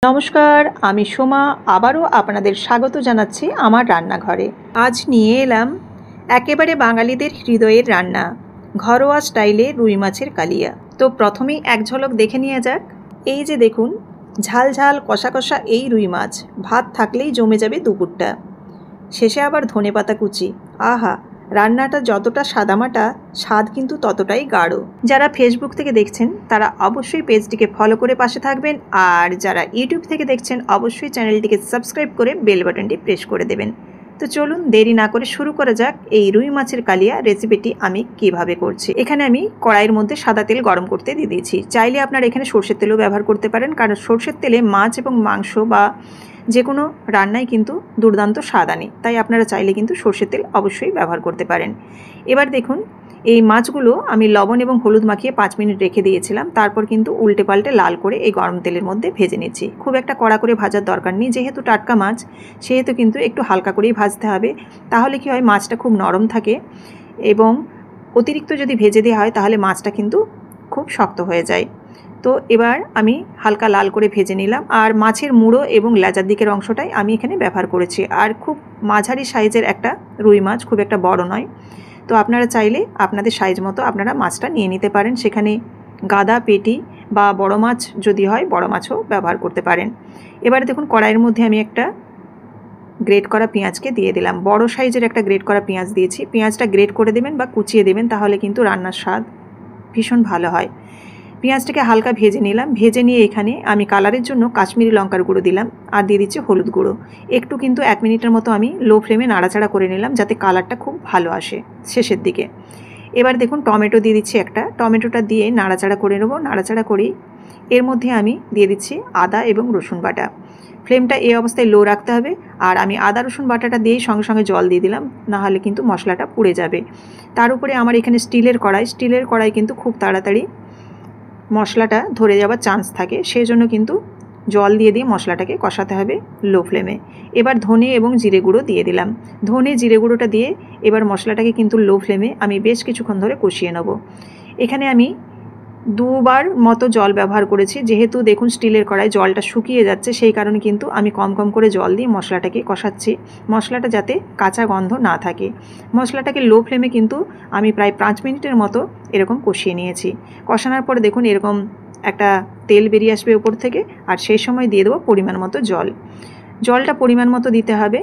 নমস্কার, আমি সোমা আবারও আপনাদের স্বাগত জানাচ্ছি আমার রান্নাঘরে। আজ নিয়ে এলাম একেবারে বাঙালিদের হৃদয়ের রান্না, ঘরোয়া স্টাইলে রুই মাছের কালিয়া। তো প্রথমেই এক ঝলক দেখে নিয়ে যাক। এই যে দেখুন, ঝাল ঝাল কষা কষা এই রুই মাছ ভাত থাকলেই জমে যাবে দুপুরটা। শেষে আবার ধনেপাতা কুচি। আহা, রান্নাটা যতটা সাদামাটা, স্বাদ কিন্তু ততটাই গাঢ়। যারা ফেসবুক থেকে দেখছেন তারা অবশ্যই পেজটিকে ফলো করে পাশে থাকবেন, আর যারা ইউটিউব থেকে দেখছেন অবশ্যই চ্যানেলটিকে সাবস্ক্রাইব করে বেল বাটনটি প্রেস করে দেবেন। তো চলুন দেরি না করে শুরু করা যাক এই রুই মাছের কালিয়া রেসিপিটি আমি কিভাবে করছি। এখানে আমি কড়াইয়ের মধ্যে সাদা তেল গরম করতে দিয়ে দিয়েছি। চাইলে আপনারা এখানে সরষের তেলও ব্যবহার করতে পারেন, কারণ সরষের তেলে মাছ এবং মাংস বা যে কোনো রান্নায় কিন্তু দুর্দান্ত স্বাদ আনে, তাই আপনারা চাইলে কিন্তু সরষের তেল অবশ্যই ব্যবহার করতে পারেন। এবার দেখুন, এই মাছগুলো আমি লবণ এবং হলুদ মাখিয়ে 5 মিনিট রেখে দিয়েছিলাম। তারপর কিন্তু উল্টে পাল্টে লাল করে এই গরম তেলের মধ্যে ভেজে নিচ্ছি। খুব একটা কড়া করে ভাজার দরকার নেই, যেহেতু টাটকা মাছ সেহেতু কিন্তু একটু হালকা করেই ভাজতে হবে। তাহলে কি হয়, মাছটা খুব নরম থাকে, এবং অতিরিক্ত যদি ভেজে দেওয়া হয় তাহলে মাছটা কিন্তু খুব শক্ত হয়ে যায়। তো এবার আমি হালকা লাল করে ভেজে নিলাম, আর মাছের মুড়ো এবং লেজার দিকের অংশটাই আমি এখানে ব্যবহার করেছি। আর খুব মাঝারি সাইজের একটা রুই মাছ, খুব একটা বড় নয়। তো আপনারা চাইলে আপনাদের সাইজ মতো আপনারা মাছটা নিয়ে নিতে পারেন। সেখানে গাদা, পেটি বা বড় মাছ যদি হয় বড় মাছও ব্যবহার করতে পারেন। এবারে দেখুন, কড়াইয়ের মধ্যে আমি একটা গ্রেট করা পেঁয়াজকে দিয়ে দিলাম। বড় সাইজের একটা গ্রেট করা পেঁয়াজ দিয়েছি। পেঁয়াজটা গ্রেট করে দেবেন বা কুচিয়ে দেবেন, তাহলে কিন্তু রান্নার স্বাদ ভীষণ ভালো হয়। পেঁয়াজটাকে হালকা ভেজে নিলাম। ভেজে নিয়ে এখানে আমি কালারের জন্য কাশ্মীরি লঙ্কার গুঁড়ো দিলাম, আর দিয়ে দিচ্ছি হলুদ গুঁড়ো। একটু কিন্তু 1 মিনিটের মতো আমি লো ফ্লেমে নাড়াচাড়া করে নিলাম, যাতে কালারটা খুব ভালো আসে শেষের দিকে। এবার দেখুন, টমেটো দিয়ে দিচ্ছি একটা। টমেটোটা দিয়ে নাড়াচাড়া করে নেবো। নাড়াচাড়া করেই এর মধ্যে আমি দিয়ে দিচ্ছি আদা এবং রসুন বাটা। ফ্লেমটা এই অবস্থায় লো রাখতে হবে, আর আমি আদা রসুন বাটাটা দিয়েই সঙ্গে সঙ্গে জল দিয়ে দিলাম, নাহলে কিন্তু মশলাটা পুড়ে যাবে। তার উপরে আমার এখানে স্টিলের কড়াই কিন্তু খুব তাড়াতাড়ি মশলাটা ধরে যাওয়ার চান্স থাকে, সেই জন্য কিন্তু জল দিয়ে মশলাটাকে কষাতে হবে লো ফ্লেমে। এবার ধনে এবং জিরে গুঁড়ো দিয়ে দিলাম। ধনে জিরে গুঁড়োটা দিয়ে এবার মশলাটাকে কিন্তু লো ফ্লেমে আমি বেশ কিছুক্ষণ ধরে কষিয়ে নেব। এখানে আমি 2 বার মতো জল ব্যবহার করেছি, যেহেতু দেখুন স্টিলের কড়াই জলটা শুকিয়ে যাচ্ছে, সেই কারণে কিন্তু আমি কম কম করে জল দিয়ে মশলাটাকে কষাচ্ছি, মশলাটা যাতে কাঁচা গন্ধ না থাকে। মশলাটাকে লো ফ্লেমে কিন্তু আমি প্রায় 5 মিনিটের মতো এরকম কষিয়ে নিয়েছি। কষানোর পরে দেখুন এরকম একটা তেল বেরিয়ে আসবে উপর থেকে, আর সেই সময় দিয়ে দেবো পরিমাণ মতো জল। জলটা পরিমাণ মতো দিতে হবে।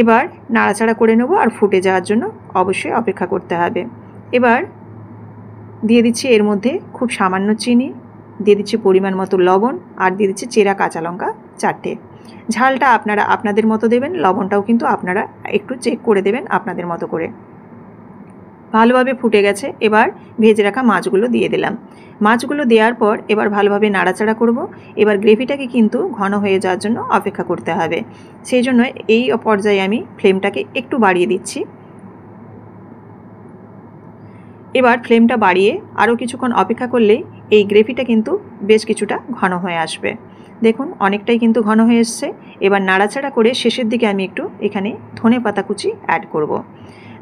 এবার নাড়াচাড়া করে নেব, আর ফুটে যাওয়ার জন্য অবশ্যই অপেক্ষা করতে হবে। এবার দিয়ে দিচ্ছি এর মধ্যে খুব সামান্য চিনি, দিয়ে দিচ্ছি পরিমাণ মতো লবণ, আর দিয়ে দিচ্ছি চেরা কাঁচা লঙ্কা 4টে। ঝালটা আপনারা আপনাদের মতো দেবেন, লবণটাও কিন্তু আপনারা একটু চেক করে দেবেন আপনাদের মতো করে। ভালোভাবে ফুটে গেছে। এবার ভেজে রাখা মাছগুলো দিয়ে দিলাম। মাছগুলো দেওয়ার পর এবার ভালোভাবে নাড়াচাড়া করব। এবার গ্রেভিটাকে কিন্তু ঘন হয়ে যাওয়ার জন্য অপেক্ষা করতে হবে, সেই জন্য এই পর্যায়ে আমি ফ্লেমটাকে একটু বাড়িয়ে দিচ্ছি। এবার ফ্লেমটা বাড়িয়ে আরও কিছুক্ষণ অপেক্ষা করলেই এই গ্রেভিটা কিন্তু বেশ কিছুটা ঘন হয়ে আসবে। দেখুন অনেকটাই কিন্তু ঘন হয়ে এসছে। এবার নাড়াচাড়া করে শেষের দিকে আমি একটু এখানে ধনেপাতা কুচি অ্যাড করব।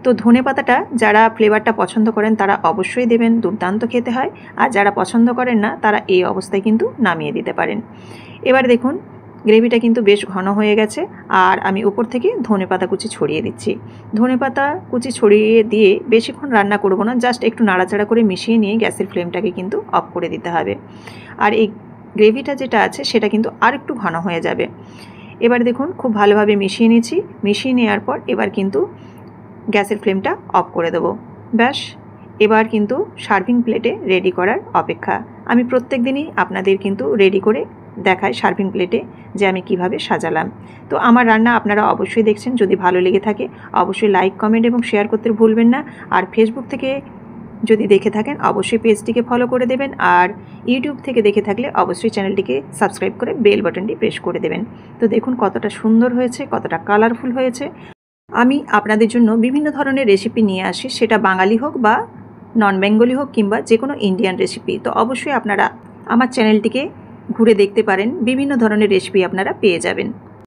তো ধনেপাতাটা যারা ফ্লেভারটা পছন্দ করেন তারা অবশ্যই দেবেন, দুর্দান্ত খেতে হয়। আর যারা পছন্দ করেন না তারা এই অবস্থায় কিন্তু নামিয়ে দিতে পারেন। এবার দেখুন গ্রেভিটা কিন্তু বেশ ঘন হয়ে গেছে, আর আমি উপর থেকে ধনেপাতা কুচি ছড়িয়ে দিচ্ছি। ধনেপাতা কুচি ছড়িয়ে দিয়ে বেশিক্ষণ রান্না করব না, জাস্ট একটু নাড়াচাড়া করে মিশিয়ে নিয়ে গ্যাসের ফ্লেমটাকে কিন্তু অফ করে দিতে হবে। আর এই গ্রেভিটা যেটা আছে সেটা কিন্তু আর একটু ঘন হয়ে যাবে। এবার দেখুন খুব ভালোভাবে মিশিয়ে নিয়েছি। মিশিয়ে নেওয়ার পর এবার কিন্তু গ্যাসের ফ্লেমটা অফ করে দেবো। ব্যাস, এবার কিন্তু সার্ভিং প্লেটে রেডি করার অপেক্ষা। আমি প্রত্যেক দিনই আপনাদের কিন্তু রেডি করে দেখাই সার্ভিং প্লেটে যে আমি কিভাবে সাজালাম। তো আমার রান্না আপনারা অবশ্যই দেখছেন, যদি ভালো লেগে থাকে অবশ্যই লাইক, কমেন্ট এবং শেয়ার করতে ভুলবেন না। আর ফেসবুক থেকে যদি দেখে থাকেন অবশ্যই পেজটিকে ফলো করে দেবেন, আর ইউটিউব থেকে দেখে থাকলে অবশ্যই চ্যানেলটিকে সাবস্ক্রাইব করে বেল বাটনটি প্রেস করে দেবেন। তো দেখুন কতটা সুন্দর হয়েছে, কতটা কালারফুল হয়েছে। আমি আপনাদের জন্য বিভিন্ন ধরনের রেসিপি নিয়ে আসি, সেটা বাঙালি হোক বা নন বেঙ্গলি হোক কিংবা যে কোনো ইন্ডিয়ান রেসিপি। তো অবশ্যই আপনারা আমার চ্যানেলটিকে ঘুরে দেখতে পারেন, বিভিন্ন ধরনের রেসিপি আপনারা পেয়ে যাবেন।